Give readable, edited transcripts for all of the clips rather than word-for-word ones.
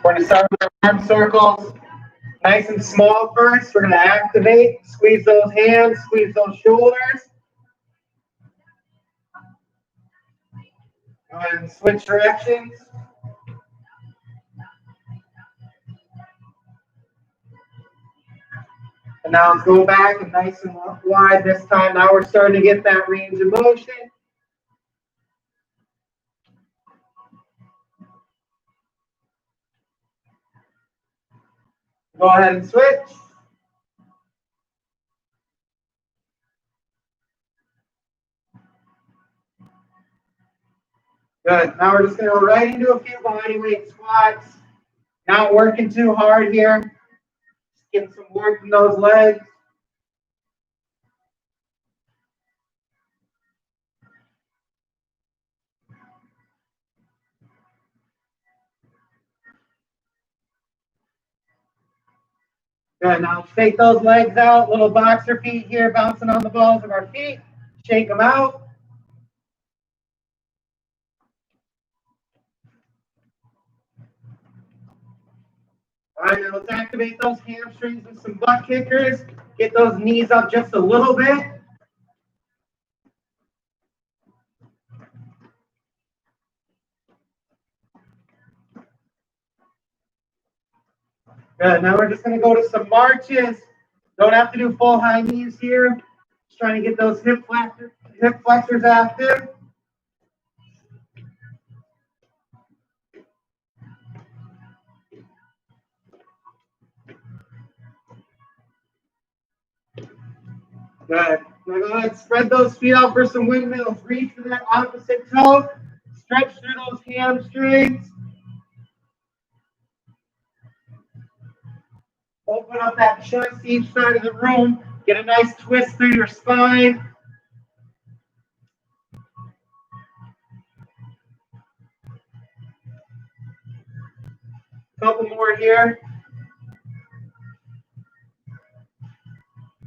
We're going to start with our arm circles. Nice and small first. We're going to activate. Squeeze those hands. Squeeze those shoulders. Go ahead and switch directions. And now let's go back and nice and wide this time. Now we're starting to get that range of motion. Go ahead and switch. Good. Now we're just going to go right into a few body weight squats. Not working too hard here. Just getting some work from those legs. Good. Now shake those legs out. Little boxer feet here, bouncing on the balls of our feet. Shake them out. All right, now let's activate those hamstrings with some butt kickers. Get those knees up just a little bit. Good. Now we're just going to go to some marches. Don't have to do full high knees here. Just trying to get those hip flexors active. Good. Now go ahead, spread those feet out for some windmills. Reach for that opposite toe. Stretch through those hamstrings. Open up that chest each side of the room. Get a nice twist through your spine. Couple more here.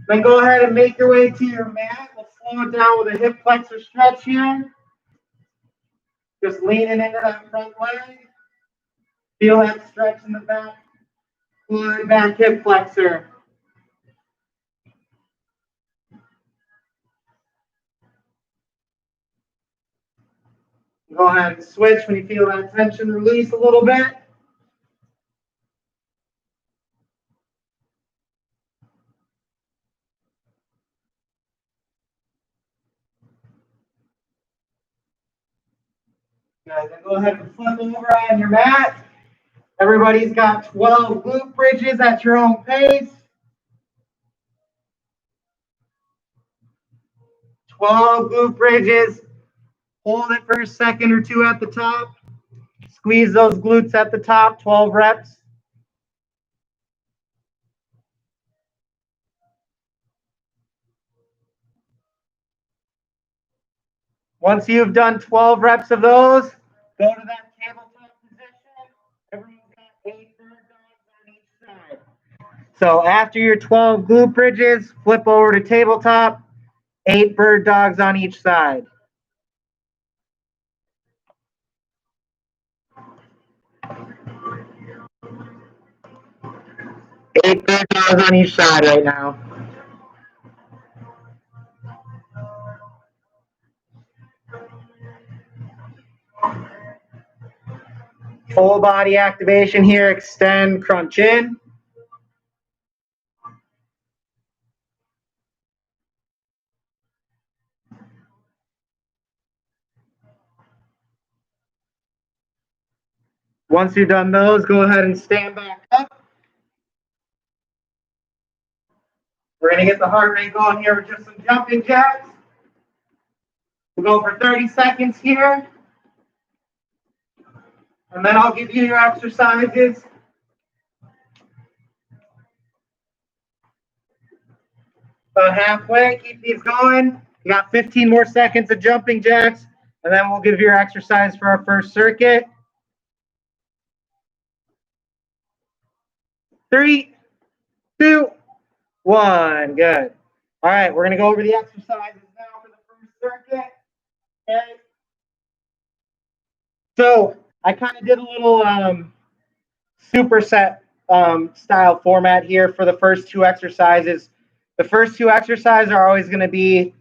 Then go ahead and make your way to your mat. We'll slow it down with a hip flexor stretch here. Just leaning into that front leg. Feel that stretch in the back. Glide back hip flexor. Go ahead and switch when you feel that tension release a little bit. Guys, then go ahead and flip over on your mat. Everybody's got 12 glute bridges at your own pace. 12 glute bridges. Hold it for a second or two at the top. Squeeze those glutes at the top, 12 reps. Once you've done 12 reps of those, go to that tabletop position. Everyone's got 8 bird dogs on each side. So after your 12 glute bridges, flip over to tabletop, 8 bird dogs on each side. 8 bird dogs on each side right now. Full body activation here. Extend, crunch in. Once you've done those, go ahead and stand back up. We're going to get the heart rate going here with just some jumping jacks. We'll go for 30 seconds here. And then I'll give you your exercises. About halfway, keep these going. You got 15 more seconds of jumping jacks, and then we'll give you your exercise for our first circuit. 3, 2, 1. Good. All right, we're going to go over the exercises now for the first circuit. Okay. So I kind of did a little superset style format here for the first two exercises. The first two exercises are always going to be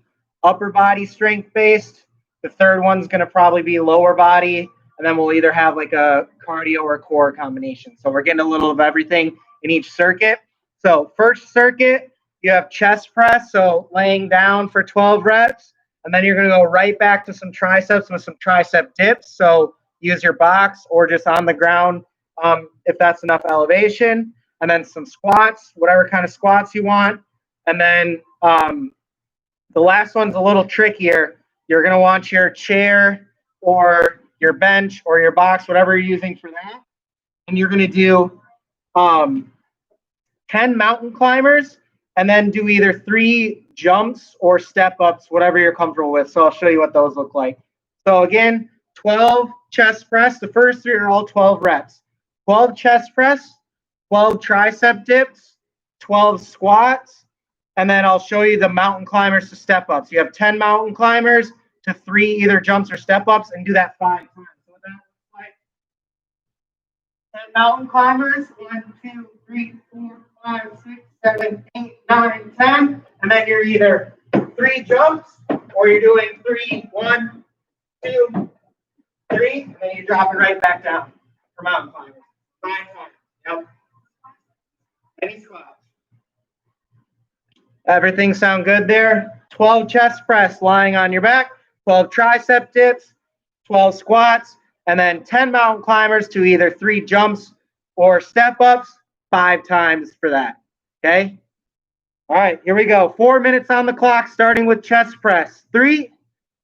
upper body strength based. The third one's going to probably be lower body, and then we'll either have like a cardio or core combination. So we're getting a little of everything in each circuit. So first circuit, you have chest press, so laying down for 12 reps, and then you're going to go right back to some triceps with some tricep dips. So use your box or just on the ground if that's enough elevation, and then some squats, whatever kind of squats you want. And then the last one's a little trickier. You're going to want your chair or your bench or your box, whatever you're using for that. And you're going to do 10 mountain climbers and then do either 3 jumps or step ups, whatever you're comfortable with. So I'll show you what those look like. So again, 12 chest press. The first 3 are all 12 reps. 12 chest press, 12 tricep dips, 12 squats, and then I'll show you the mountain climbers to step ups. You have 10 mountain climbers to 3 either jumps or step ups, and do that 5 times. So that looks like 10 mountain climbers, 1, 2, 3, 4, 5, 6, 7, 8, 9, 10, and then you're either 3 jumps or you're doing 3, 1, 2, 3, and then you drop it right back down for mountain climbers. 5 times. Yep. Any squats. Everything sound good there? 12 chest press lying on your back, 12 tricep dips, 12 squats, and then 10 mountain climbers to either 3 jumps or step ups, 5 times for that. Okay? All right, here we go. 4 minutes on the clock, starting with chest press. 3,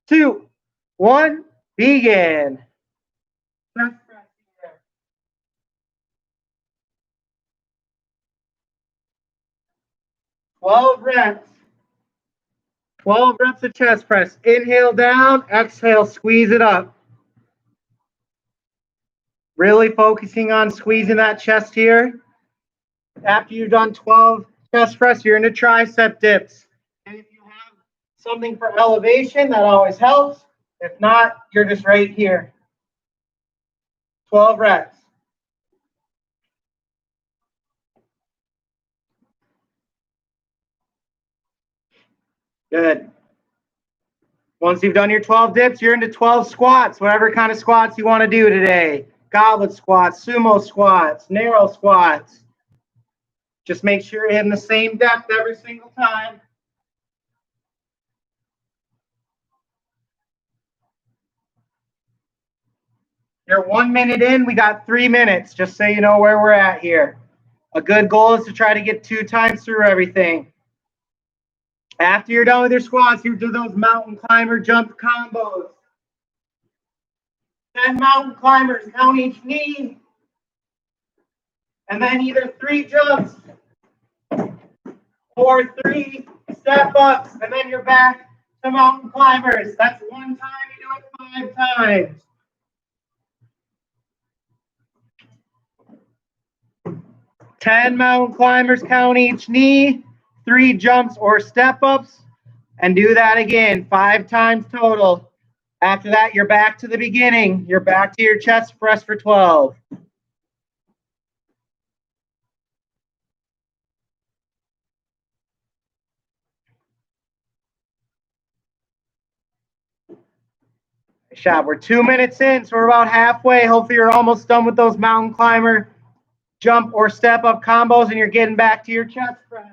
2, 1, begin. Chest press here. 12 reps. 12 reps of chest press. Inhale down, exhale, squeeze it up. Really focusing on squeezing that chest here. After you've done 12 chest press, you're into tricep dips. And if you have something for elevation, that always helps. If not, you're just right here. 12 reps. Good. Once you've done your 12 dips, you're into 12 squats, whatever kind of squats you want to do today. Goblet squats, sumo squats, narrow squats. Just make sure you're hitting the same depth every single time. You're 1 minute in, we got 3 minutes, just so you know where we're at here. A good goal is to try to get 2 times through everything. After you're done with your squats, you do those mountain climber jump combos. 10 mountain climbers, count each knee. And then either 3 jumps or 3 step ups, and then you're back to mountain climbers. That's 1 time, you do it 5 times. 10 mountain climbers, count each knee, 3 jumps or step ups, and do that again 5 times total. After that, you're back to the beginning. You're back to your chest press for 12. Nice job. We're 2 minutes in, so we're about halfway. Hopefully, you're almost done with those mountain climber jump or step up combos, and you're getting back to your chest press.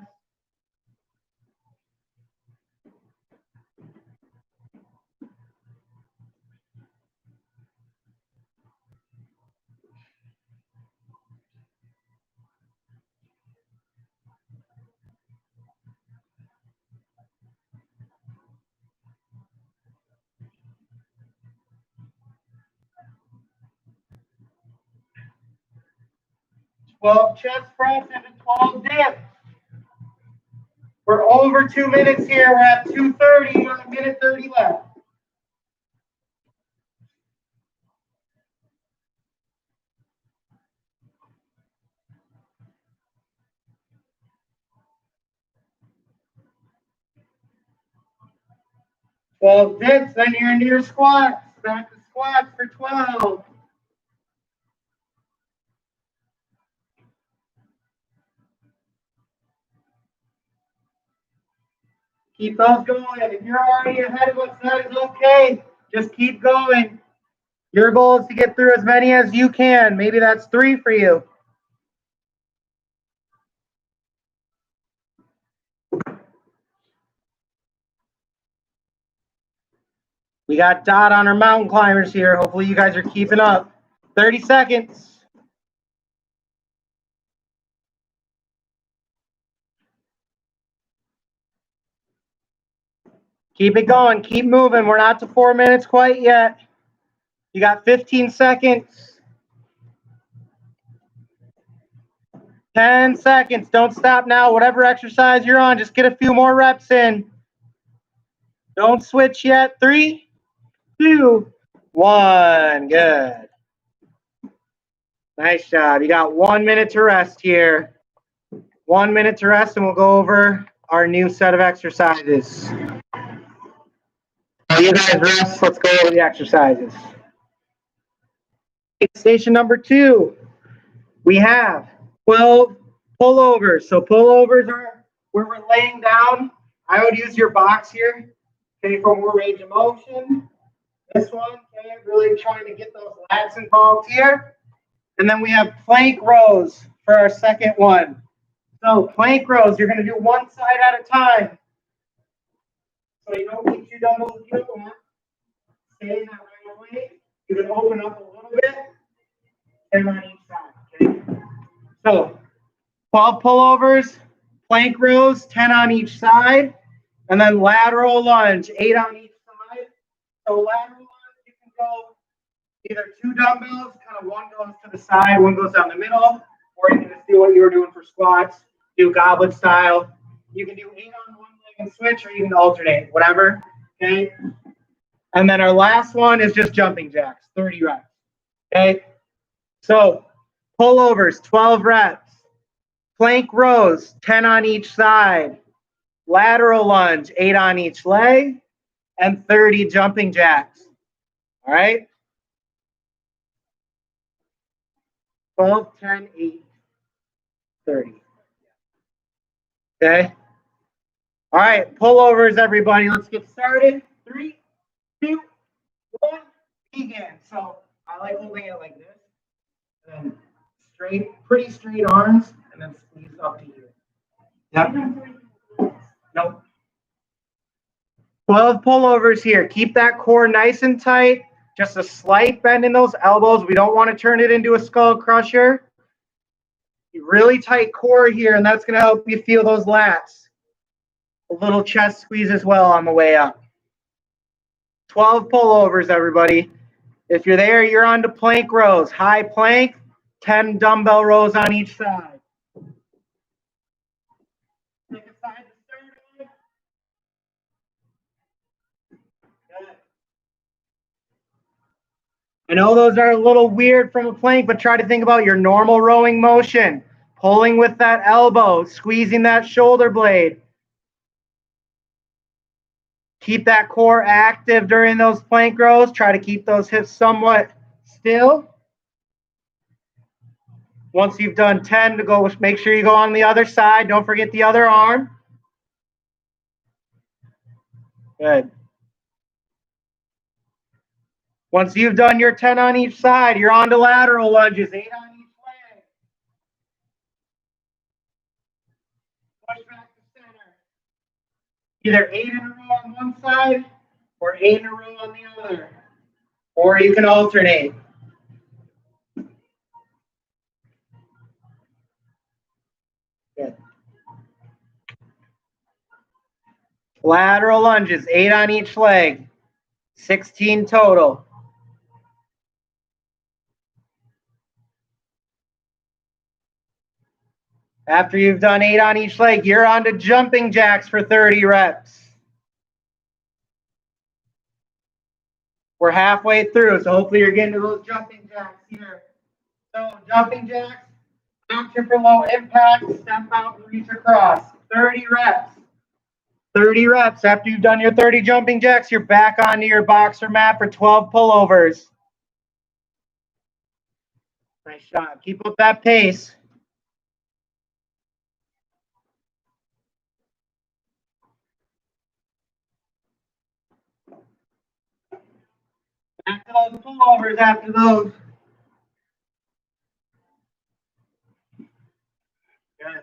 Well, chest press and a 12 dip. We're over 2 minutes here. We're at 2:30. Got a minute 30 left. Well, dips, then you're into your squats. Back to squats for 12. Keep those going. If you're already ahead of us, that is okay. Just keep going. Your goal is to get through as many as you can. Maybe that's 3 for you. We got Dot on our mountain climbers here. Hopefully you guys are keeping up. 30 seconds. Keep it going. Keep moving. We're not to 4 minutes quite yet. You got 15 seconds. 10 seconds. Don't stop now. Whatever exercise you're on, just get a few more reps in. Don't switch yet. 3, 2, 1. Good. Nice job. You got 1 minute to rest here. 1 minute to rest, and we'll go over our new set of exercises. While you guys rest, let's go over the exercises. Station number 2, we have 12 pullovers. So pullovers are where we're laying down. I would use your box here, okay, for more range of motion. This one, okay, really trying to get those lats involved here. And then we have plank rows for our second one. So plank rows, you're going to do one side at a time. So you don't get your dumbbells with the other one. Stay in that right way. You can open up a little bit and on each side, okay? So 12 pullovers, plank rows, 10 on each side, and then lateral lunge, 8 on each side. So lateral lunge, you can go either 2 dumbbells, kind of one goes to the side, one goes down the middle, or you can just do what you were doing for squats, do goblet style. You can do 8 on one leg and switch, or you can alternate, whatever, okay? And then our last one is just jumping jacks, 30 reps, okay? So pullovers, 12 reps. Plank rows, 10 on each side. Lateral lunge, 8 on each leg. And 30 jumping jacks. All right? 12, 10, 8, 30. Okay? All right, pullovers, everybody. Let's get started. 3, 2, 1, begin. So I like holding it like this. And then straight, pretty straight arms, and then squeeze up to here. Yep. Nope. 12 pullovers here. Keep that core nice and tight. Just a slight bend in those elbows. We don't want to turn it into a skull crusher. Really tight core here, and that's going to help you feel those lats. A little chest squeeze as well on the way up. 12 pullovers, everybody. If you're there, you're on to plank rows. High plank, 10 dumbbell rows on each side. Take a side to start with. Good. I know those are a little weird from a plank, but try to think about your normal rowing motion. Pulling with that elbow, squeezing that shoulder blade. Keep that core active during those plank rows. Try to keep those hips somewhat still. Once you've done 10, to go, make sure you go on the other side. Don't forget the other arm. Good. Once you've done your 10 on each side, you're on to lateral lunges, 8 on each leg. Push back to center. Either 8 in a row on one side or 8 in a row on the other. Or you can alternate. Good. Lateral lunges, 8 on each leg. 16 total. After you've done 8 on each leg, you're on to jumping jacks for 30 reps. We're halfway through, so hopefully you're getting to those jumping jacks here. So jumping jacks, option for low impact, step out and reach across. 30 reps. 30 reps. After you've done your 30 jumping jacks, you're back onto your boxer mat for 12 pullovers. Nice job. Keep up that pace. Back to those pullovers after those. Good.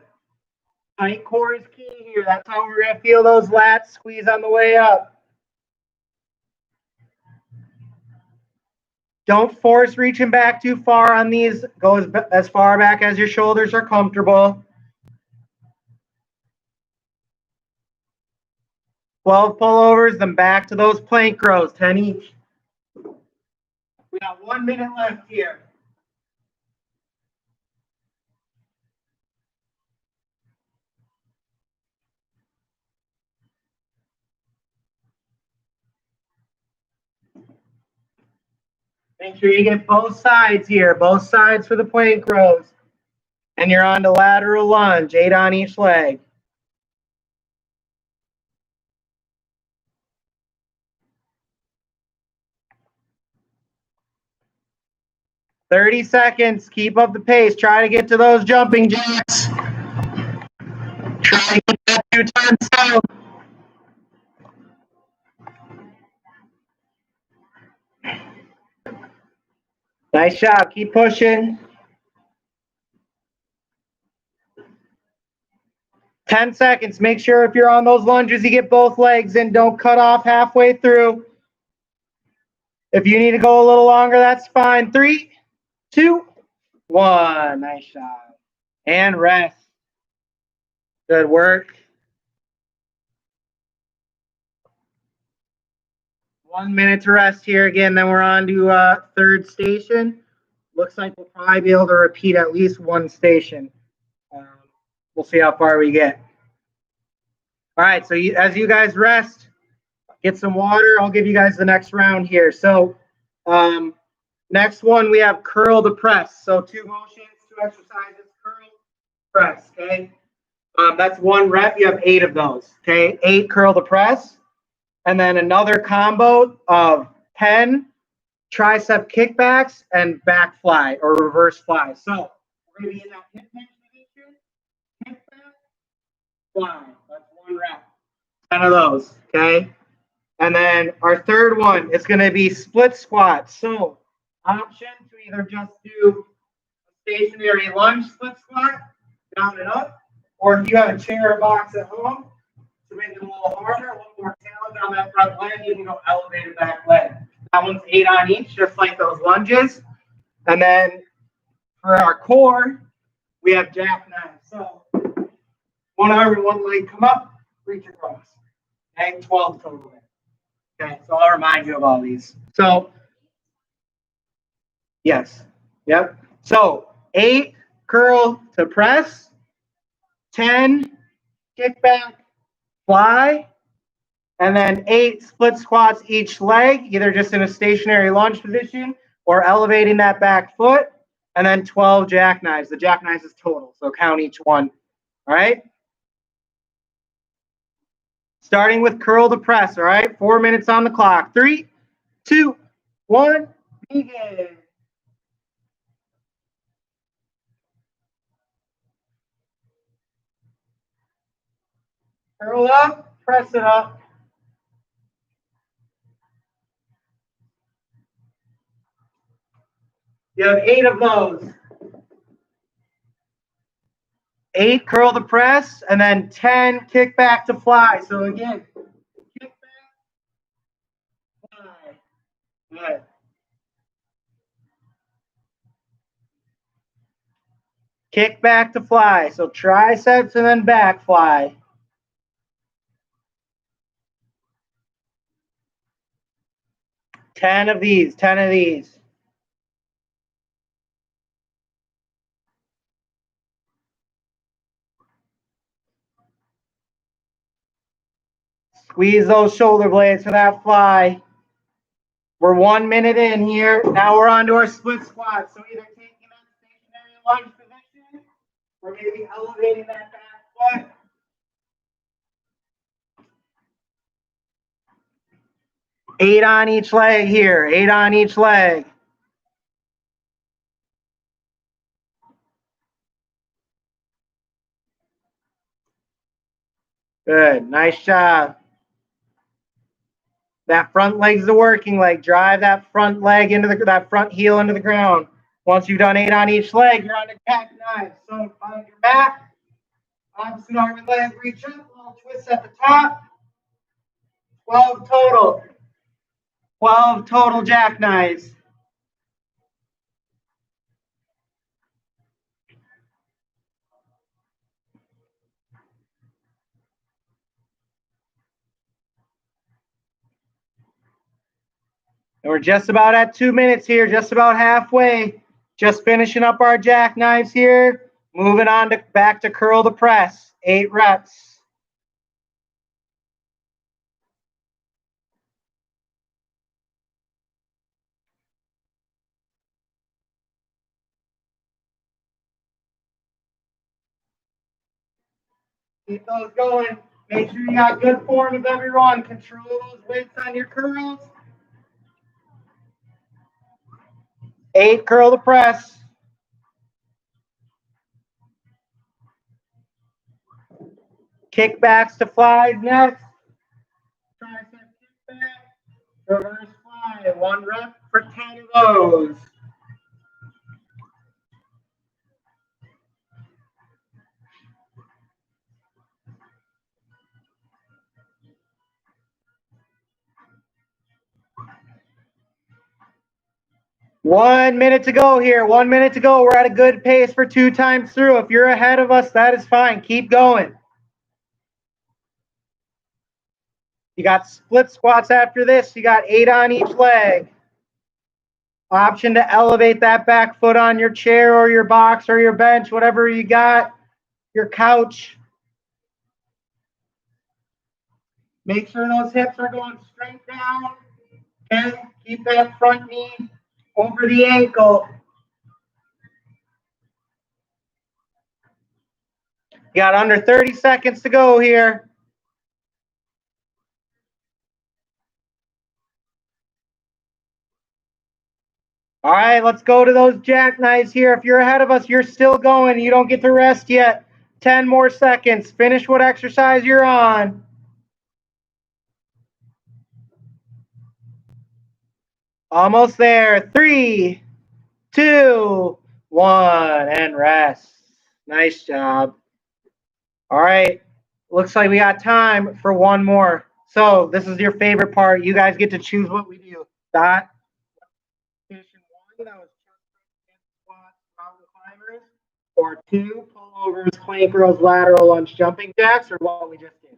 Tight core is key here. That's how we're going to feel those lats squeeze on the way up. Don't force reaching back too far on these. Go as far back as your shoulders are comfortable. 12 pullovers, then back to those plank rows, 10 each. We got 1 minute left here. Make sure you get both sides here, both sides for the plank rows. And you're on to lateral lunge, 8 on each leg. "30 seconds. Keep up the pace. Try to get to those jumping jacks. Try to get that 2 times out. Nice job. Keep pushing. 10 seconds. Make sure if you're on those lunges, you get both legs in. Don't cut off halfway through. If you need to go a little longer, that's fine. 3, 2, 1. Nice job. And rest. Good work. 1 minute to rest here again. Then we're on to third station. Looks like we'll probably be able to repeat at least one station. We'll see how far we get. All right, so as you guys rest, get some water. I'll give you guys the next round here. So next one, we have curl to press. So 2 motions, 2 exercises, curl, press, okay? That's 1 rep. You have 8 of those, okay? 8 curl to press. And then another combo of 10 tricep kickbacks and back fly or reverse fly. So we're going to be in that hip hinge position, kickback, fly. That's 1 rep. 10 of those, okay? And then our third one is going to be split squat. So option to either just do a stationary lunge split squat, down and up, or if you have a chair or box at home, to make it a little harder, a little more challenge on that front leg, you can go elevated back leg. That one's 8 on each, just like those lunges. And then for our core, we have jackknife. So 1 arm and 1 leg come up, reach across. Okay, 12 total. Okay, so I'll remind you of all these. So, yes, yep. So 8 curl to press, 10 kick back, fly, and then 8 split squats each leg, either just in a stationary lunge position or elevating that back foot, and then 12 jackknives. The jackknives is total, so count each one. All right? Starting with curl to press, all right? 4 minutes on the clock. 3, 2, 1, begin. Curl up, press it up. You have 8 of those. 8 curl to press, and then 10 kick back to fly. So again, kick back, fly. Good. Kick back to fly. So triceps and then back fly. Ten of these. Squeeze those shoulder blades for that fly. We're 1 minute in here. Now we're on to our split squat. So either taking that stationary lunge position or maybe elevating that back foot. Eight on each leg here. 8 on each leg. Good. Nice job. That front leg's the working leg. Drive that front leg into that front heel into the ground. Once you've done 8 on each leg, you're on the jackknife. So find your mat. Opposite arm and leg, reach up, little twist at the top. 12 total. 12 total jackknives. And we're just about at 2 minutes here, just about halfway. Just finishing up our jackknives here. Moving on to back to curl the press. 8 reps. Keep those going. Make sure you got good form of every run. Control those weights on your curls. 8 curl the press. Kickbacks to flies next. Tricep kickback. Reverse fly. 1 rep for 10 of those. One minute to go here. 1 minute to go. We're at a good pace for 2 times through. If you're ahead of us, that is fine. Keep going. You got split squats after this. You got 8 on each leg. Option to elevate that back foot on your chair or your box or your bench, whatever you got, your couch. Make sure those hips are going straight down. Okay? Keep that front knee over the ankle. You got under 30 seconds to go here. All right, let's go to those jackknives here. If you're ahead of us, you're still going. You don't get to rest yet. 10 more seconds. Finish what exercise you're on. Almost there. 3, 2, 1, and rest. Nice job. All right. Looks like we got time for one more. So this is your favorite part. You guys get to choose what we do. Dot. Position 1, that was squats, mountain climbers. Or 2, pullovers, plank rows, lateral lunge, jumping jacks, or what we just did.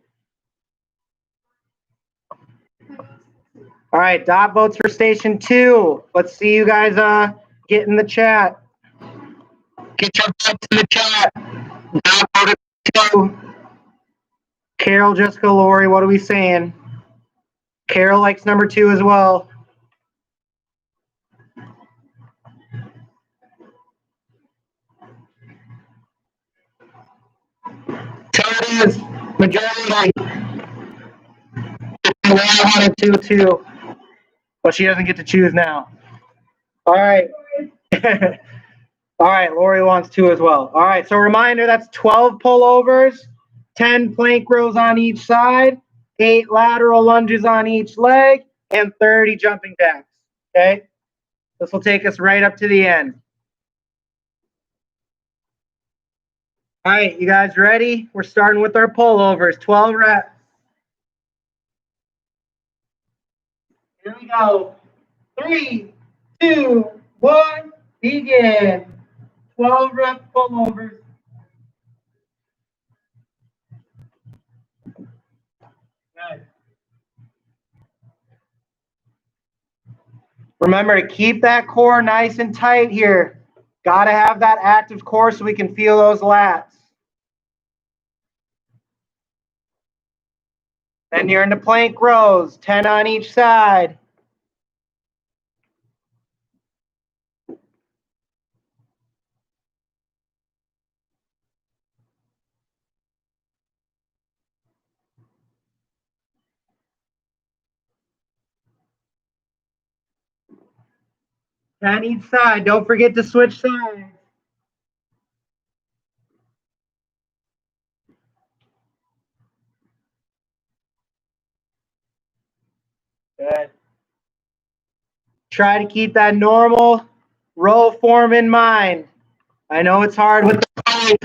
All right, dot votes for station 2. Let's see you guys get in the chat. Get your votes in the chat. Dot voted 2. Carol, Jessica, Lori, what are we saying? Carol likes number 2 as well. So it is. Majority. Lori wanted 2 too. But she doesn't get to choose now. All right. All right, Lori wants 2 as well. All right, so reminder, that's 12 pullovers, 10 plank rows on each side, 8 lateral lunges on each leg, and 30 jumping jacks, okay? This will take us right up to the end. All right, you guys ready? We're starting with our pullovers, 12 reps. Here we go. 3, 2, 1, begin. 12 rep pullovers. Nice. Remember to keep that core nice and tight here. Got to have that active core so we can feel those lats. Then you're into plank rows, 10 on each side. On each side. Don't forget to switch sides. Try to keep that normal row form in mind. I know it's hard with the blade.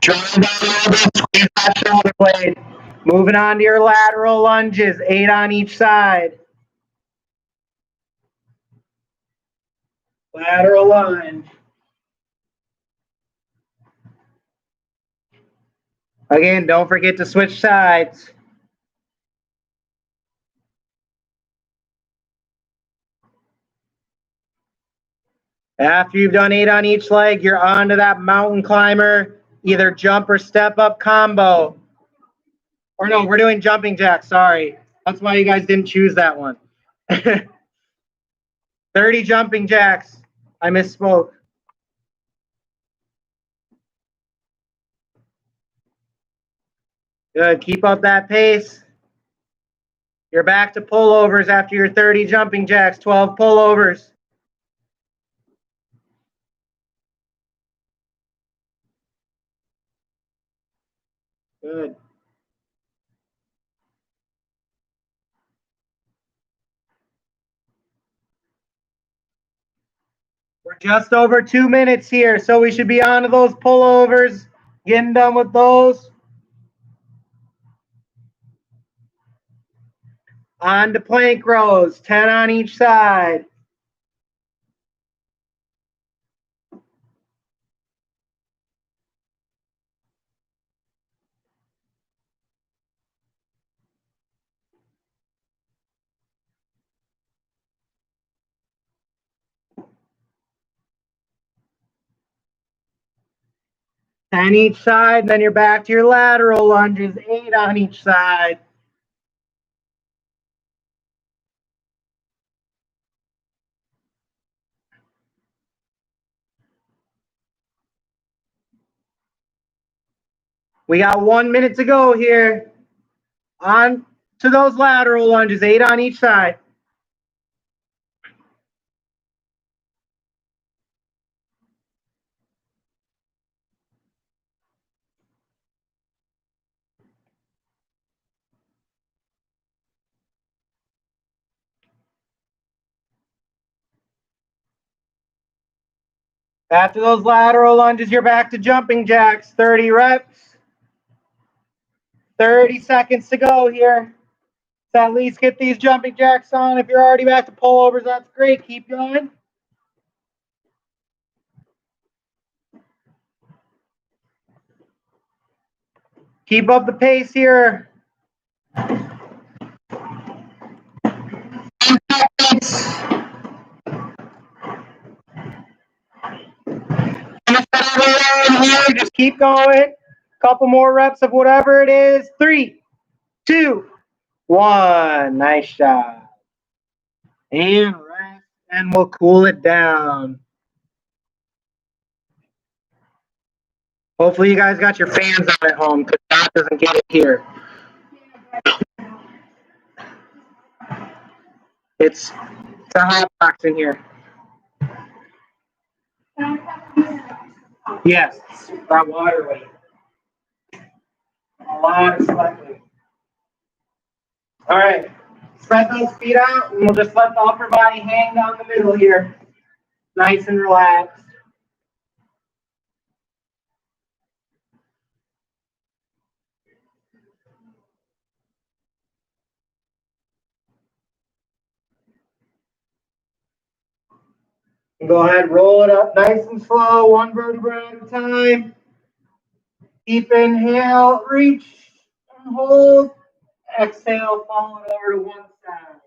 Try down a little bit, squeeze that shoulder blade. Moving on to your lateral lunges, 8 on each side. Lateral lunge. Again, don't forget to switch sides. After you've done 8 on each leg, you're on to that mountain climber, either jump or step up combo. Or no, we're doing jumping jacks, sorry. That's why you guys didn't choose that one. 30 jumping jacks. I misspoke. Good, keep up that pace. You're back to pullovers after your 30 jumping jacks, 12 pullovers. Good. We're just over 2 minutes here, so we should be on to those pullovers. Getting done with those. On to plank rows, 10 on each side. On each side, and then you're back to your lateral lunges, 8 on each side. We got 1 minute to go here. On to those lateral lunges, 8 on each side. After those lateral lunges, you're back to jumping jacks, 30 reps. 30 seconds to go here. So at least get these jumping jacks on. If you're already back to pullovers, that's great. Keep going. Keep up the pace here. Just keep going. Couple more reps of whatever it is. 3, 2, 1. Nice job. And rest, and we'll cool it down. Hopefully you guys got your fans on at home because Dot doesn't get it here. It's a hot box in here. Yes, that water weight. A lot of sweat weight. All right, spread those feet out, and we'll just let the upper body hang down the middle here. Nice and relaxed. And go ahead, roll it up nice and slow, 1 vertebra at a time. Deep inhale, reach and hold. Exhale, fall it over to one side.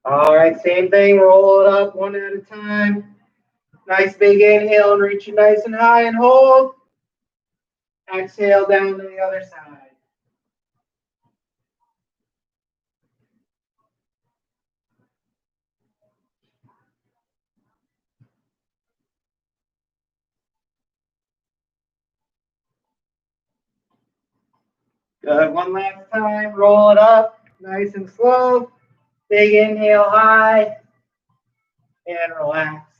All right, same thing, roll it up 1 at a time. Nice big inhale and reach it nice and high and hold. Exhale down to the other side. Good, 1 last time, roll it up, nice and slow. Big inhale high. and relax.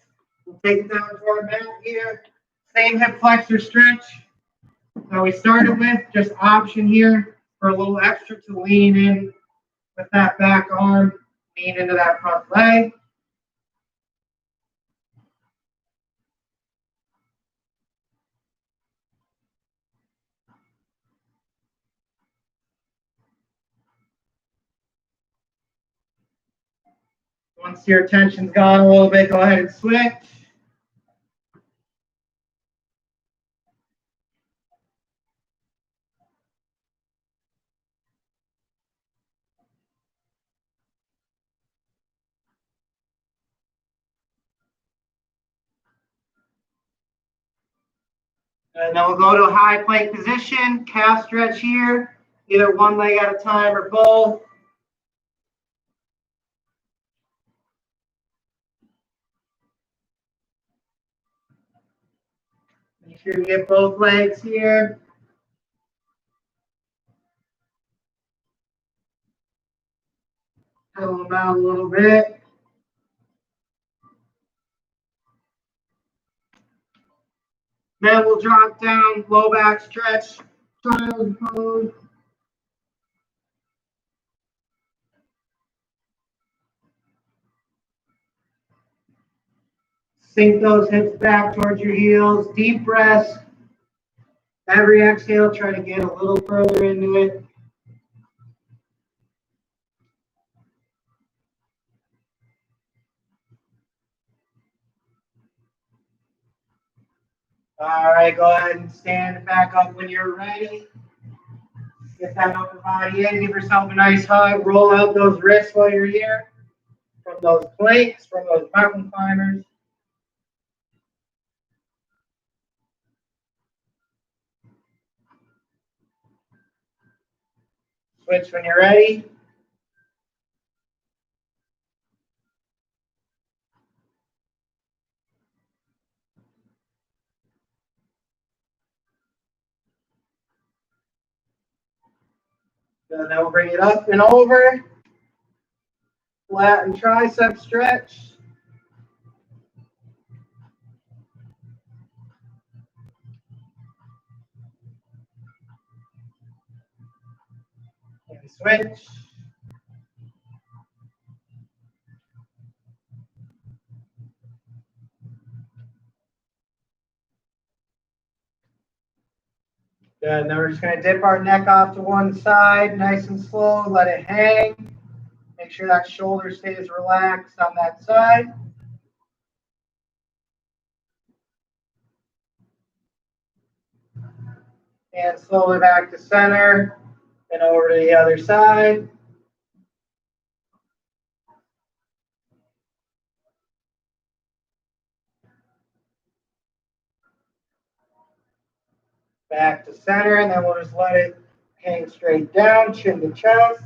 We'll take it down to our mat here. Same hip flexor stretch that we started with, just option here for a little extra to lean in with that back arm, lean into that front leg. Once your tension's gone a little bit, go ahead and switch. And then we'll go to a high plank position, calf stretch here, either one leg at a time or both. Make sure you get both legs here. Pull them out a little bit. Then we'll drop down, low back stretch, child's pose. Sink those hips back towards your heels. Deep breaths. Every exhale, try to get a little further into it. All right, go ahead and stand back up when you're ready. Get that upper body in. Give yourself a nice hug. Roll out those wrists while you're here. From those planks, from those mountain climbers. Switch when you're ready. Then we'll bring it up and over. Flatten tricep stretch. And switch. Good. Then we're just going to dip our neck off to one side, nice and slow. Let it hang. Make sure that shoulder stays relaxed on that side. And slowly back to center and over to the other side. Back to center, and then we'll just let it hang straight down, chin to chest.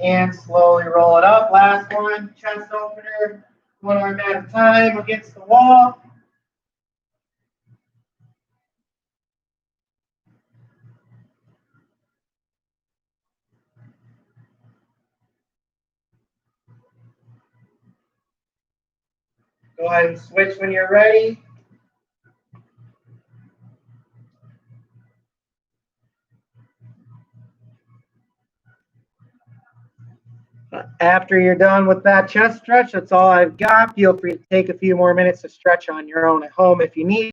And slowly roll it up. Last one, chest opener, one arm at a time against the wall. Go ahead and switch when you're ready. After you're done with that chest stretch, that's all I've got. Feel free to take a few more minutes to stretch on your own at home if you need.